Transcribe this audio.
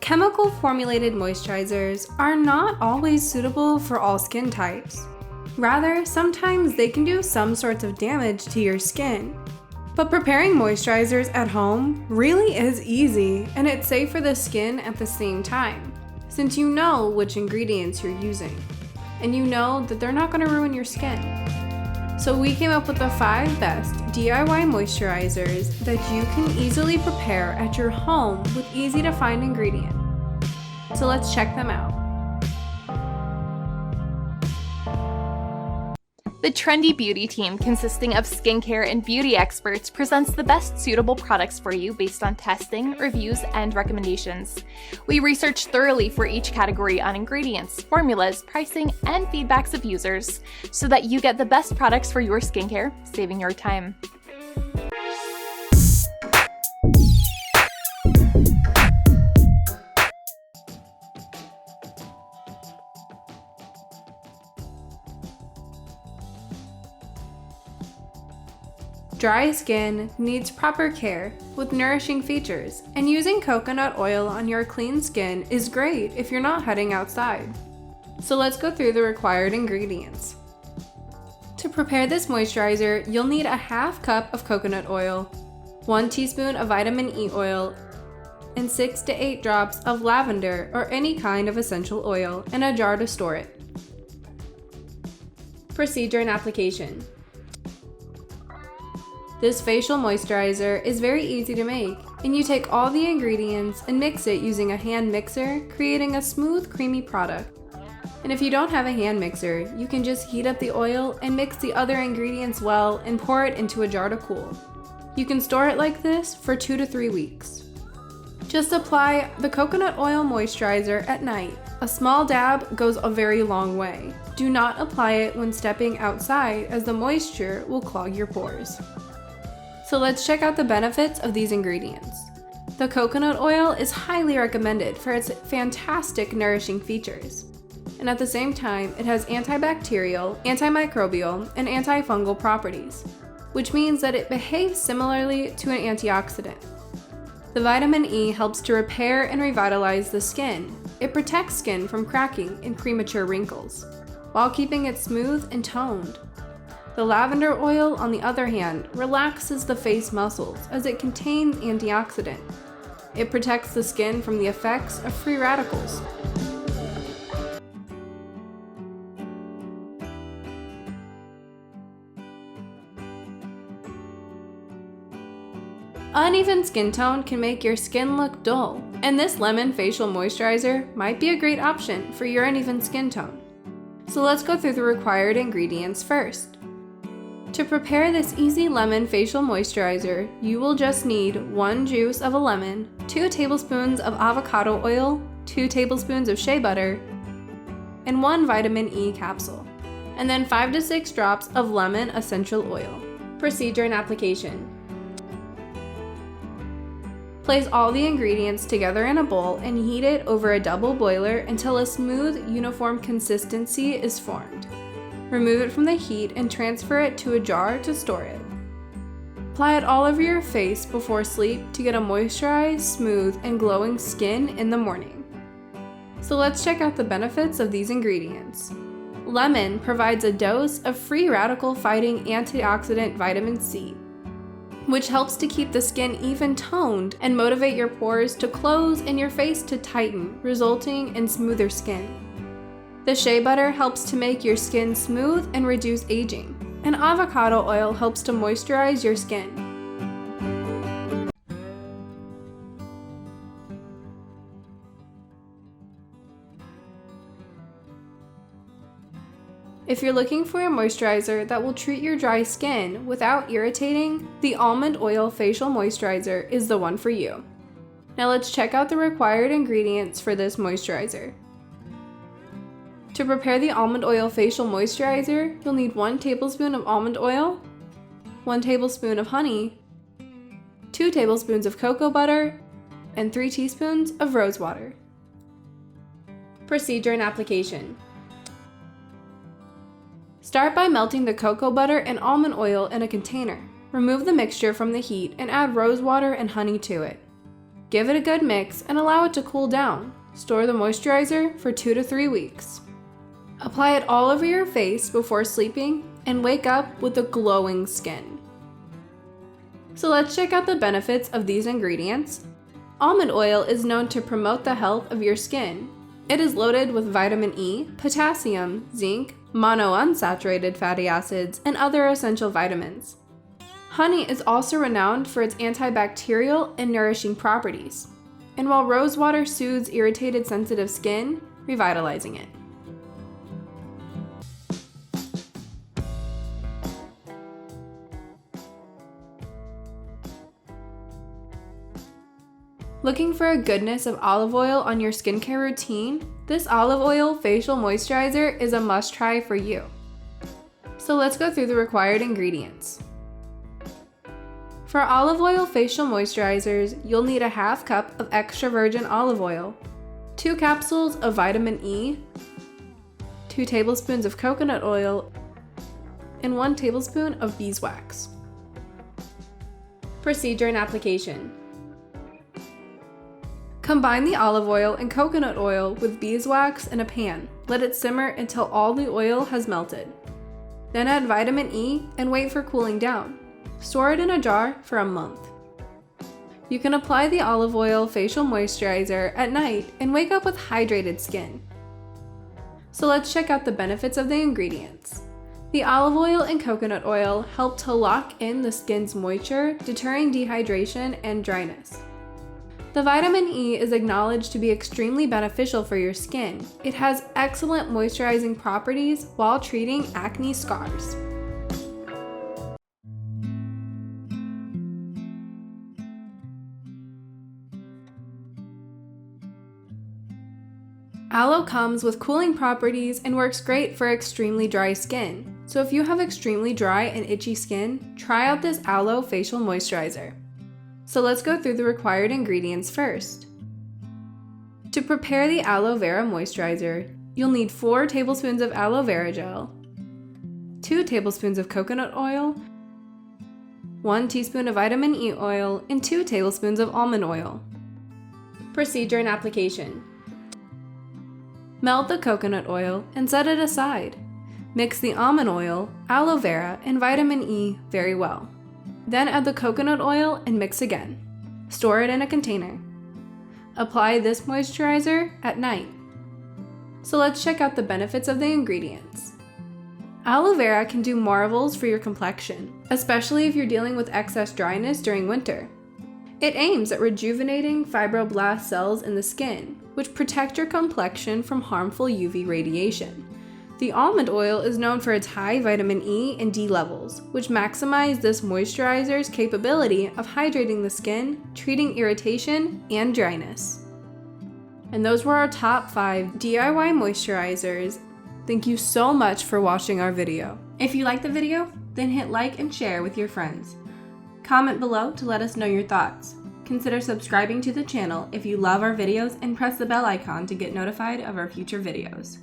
Chemical formulated moisturizers are not always suitable for all skin types. Rather, sometimes they can do some sorts of damage to your skin. But preparing moisturizers at home really is easy, and it's safe for the skin at the same time, since you know which ingredients you're using, and you know that they're not going to ruin your skin. So we came up with the 5 best DIY moisturizers that you can easily prepare at your home with easy to find ingredients. So let's check them out. The trendy beauty team, consisting of skincare and beauty experts, presents the best suitable products for you based on testing, reviews, and recommendations. We research thoroughly for each category on ingredients, formulas, pricing, and feedbacks of users so that you get the best products for your skincare, saving your time. Dry skin needs proper care with nourishing features, and using coconut oil on your clean skin is great if you're not heading outside. So let's go through the required ingredients. To prepare this moisturizer, you'll need a half cup of coconut oil, 1 teaspoon of vitamin E oil, and 6 to 8 drops of lavender or any kind of essential oil in a jar to store it. Procedure and application. This facial moisturizer is very easy to make, and you take all the ingredients and mix it using a hand mixer, creating a smooth, creamy product. And if you don't have a hand mixer, you can just heat up the oil and mix the other ingredients well and pour it into a jar to cool. You can store it like this for 2 to 3 weeks. Just apply the coconut oil moisturizer at night. A small dab goes a very long way. Do not apply it when stepping outside, as the moisture will clog your pores. So let's check out the benefits of these ingredients. The coconut oil is highly recommended for its fantastic nourishing features. And at the same time, it has antibacterial, antimicrobial, and antifungal properties, which means that it behaves similarly to an antioxidant. The vitamin E helps to repair and revitalize the skin. It protects skin from cracking and premature wrinkles, while keeping it smooth and toned. The lavender oil, on the other hand, relaxes the face muscles as it contains antioxidant. It protects the skin from the effects of free radicals. Uneven skin tone can make your skin look dull, and this lemon facial moisturizer might be a great option for your uneven skin tone. So let's go through the required ingredients first. To prepare this easy lemon facial moisturizer, you will just need 1 juice of a lemon, 2 tablespoons of avocado oil, 2 tablespoons of shea butter, and 1 vitamin E capsule, and then 5 to 6 drops of lemon essential oil. Procedure and application. Place all the ingredients together in a bowl and heat it over a double boiler until a smooth, uniform consistency is formed. Remove it from the heat and transfer it to a jar to store it. Apply it all over your face before sleep to get a moisturized, smooth, and glowing skin in the morning. So let's check out the benefits of these ingredients. Lemon provides a dose of free radical fighting antioxidant vitamin C, which helps to keep the skin even toned and motivate your pores to close and your face to tighten, resulting in smoother skin. The shea butter helps to make your skin smooth and reduce aging, and avocado oil helps to moisturize your skin. If you're looking for a moisturizer that will treat your dry skin without irritating, the Almond Oil Facial Moisturizer is the one for you. Now let's check out the required ingredients for this moisturizer. To prepare the Almond Oil Facial Moisturizer, you'll need 1 tablespoon of almond oil, 1 tablespoon of honey, 2 tablespoons of cocoa butter, and 3 teaspoons of rose water. Procedure and application. Start by melting the cocoa butter and almond oil in a container. Remove the mixture from the heat and add rose water and honey to it. Give it a good mix and allow it to cool down. Store the moisturizer for 2 to 3 weeks. Apply it all over your face before sleeping and wake up with a glowing skin. So let's check out the benefits of these ingredients. Almond oil is known to promote the health of your skin. It is loaded with vitamin E, potassium, zinc, monounsaturated fatty acids, and other essential vitamins. Honey is also renowned for its antibacterial and nourishing properties. And while rose water soothes irritated sensitive skin, revitalizing it. Looking for a goodness of olive oil on your skincare routine? This olive oil facial moisturizer is a must-try for you. So let's go through the required ingredients. For olive oil facial moisturizers, you'll need a half cup of extra virgin olive oil, 2 capsules of vitamin E, 2 tablespoons of coconut oil, and 1 tablespoon of beeswax. Procedure and application. Combine the olive oil and coconut oil with beeswax in a pan. Let it simmer until all the oil has melted. Then add vitamin E and wait for cooling down. Store it in a jar for a month. You can apply the olive oil facial moisturizer at night and wake up with hydrated skin. So let's check out the benefits of the ingredients. The olive oil and coconut oil help to lock in the skin's moisture, deterring dehydration and dryness. The vitamin E is acknowledged to be extremely beneficial for your skin. It has excellent moisturizing properties while treating acne scars. Aloe comes with cooling properties and works great for extremely dry skin. So if you have extremely dry and itchy skin, try out this Aloe facial moisturizer. So let's go through the required ingredients first. To prepare the aloe vera moisturizer, you'll need 4 tablespoons of aloe vera gel, 2 tablespoons of coconut oil, 1 teaspoon of vitamin E oil, and 2 tablespoons of almond oil. Procedure and application. Melt the coconut oil and set it aside. Mix the almond oil, aloe vera, and vitamin E very well. Then add the coconut oil and mix again. Store it in a container. Apply this moisturizer at night. So let's check out the benefits of the ingredients. Aloe vera can do marvels for your complexion, especially if you're dealing with excess dryness during winter. It aims at rejuvenating fibroblast cells in the skin, which protect your complexion from harmful UV radiation. The almond oil is known for its high vitamin E and D levels, which maximize this moisturizer's capability of hydrating the skin, treating irritation and dryness. And those were our top 5 DIY moisturizers. Thank you so much for watching our video. If you liked the video, then hit like and share with your friends. Comment below to let us know your thoughts. Consider subscribing to the channel if you love our videos and press the bell icon to get notified of our future videos.